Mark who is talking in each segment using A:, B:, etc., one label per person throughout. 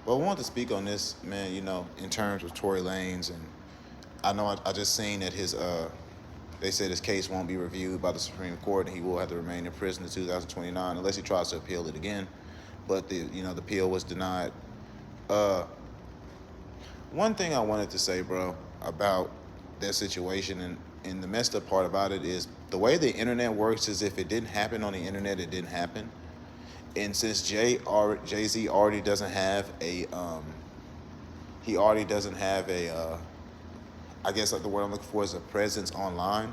A: Well, I wanted to speak on this, man, in terms of Tory Lanez. And I know I just seen that they said his case won't be reviewed by the Supreme Court and he will have to remain in prison until 2029 unless he tries to appeal it again. But the appeal was denied. Uh, One thing I wanted to say, bro, about that situation and the messed up part about it is the way the internet works is if it didn't happen on the internet, it didn't happen. And since Jay-Z already doesn't have I guess the word I'm looking for is a presence online.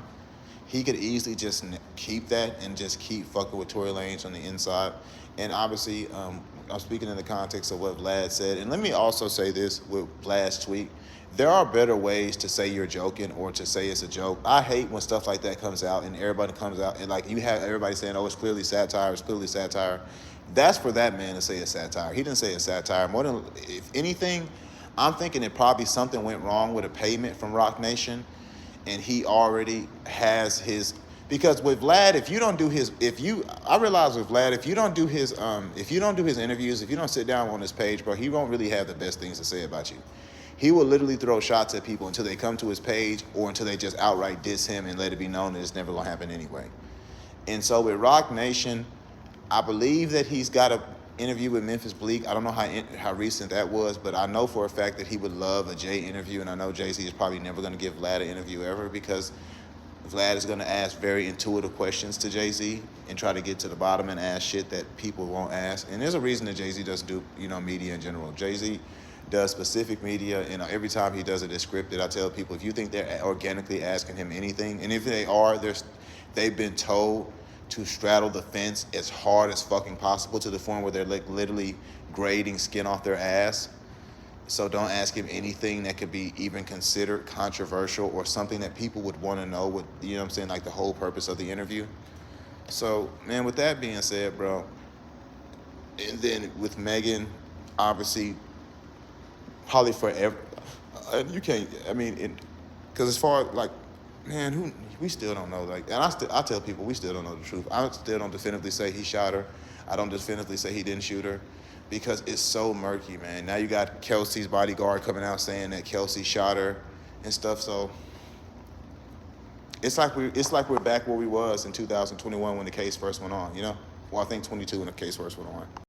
A: He could easily just keep that and just keep fucking with Tory Lanez on the inside. And obviously, I'm speaking in the context of what Vlad said. And let me also say this with Vlad's tweet. There are better ways to say you're joking or to say it's a joke. I hate when stuff like that comes out and everybody comes out and like you have everybody saying, oh, it's clearly satire, it's clearly satire. That's for that man to say it's satire. He didn't say it's satire. More than, if anything, I'm thinking it probably something went wrong with a payment from Rock Nation and he already has his, because with Vlad, I realize with Vlad, if you don't do his interviews, if you don't sit down on his page, bro, he won't really have the best things to say about you. He will literally throw shots at people until they come to his page or until they just outright diss him and let it be known that it's never gonna happen anyway. And so with Rock Nation, I believe that he's got an interview with Memphis Bleak. I don't know how recent that was, but I know for a fact that he would love a Jay interview, and I know Jay-Z is probably never going to give Vlad an interview ever because Vlad is going to ask very intuitive questions to Jay-Z and try to get to the bottom and ask shit that people won't ask. And there's a reason that Jay-Z doesn't do, media in general. Jay-Z does specific media, and every time he does it, it's scripted. I tell people, if you think they're organically asking him anything, and if they are, they've been told to straddle the fence as hard as fucking possible to the point where they're like literally grading skin off their ass. So don't ask him anything that could be even considered controversial or something that people would want to know what, like the whole purpose of the interview. So, man, with that being said, bro, and then with Megan, obviously, probably forever, you can't, because as far like, man, we still don't know. Like, and I tell people we still don't know the truth. I still don't definitively say he shot her. I don't definitively say he didn't shoot her, because it's so murky, man. Now you got Kelsey's bodyguard coming out saying that Kelsey shot her and stuff. So it's like we're back where we was in 2021 when the case first went on. Well, I think 22 when the case first went on.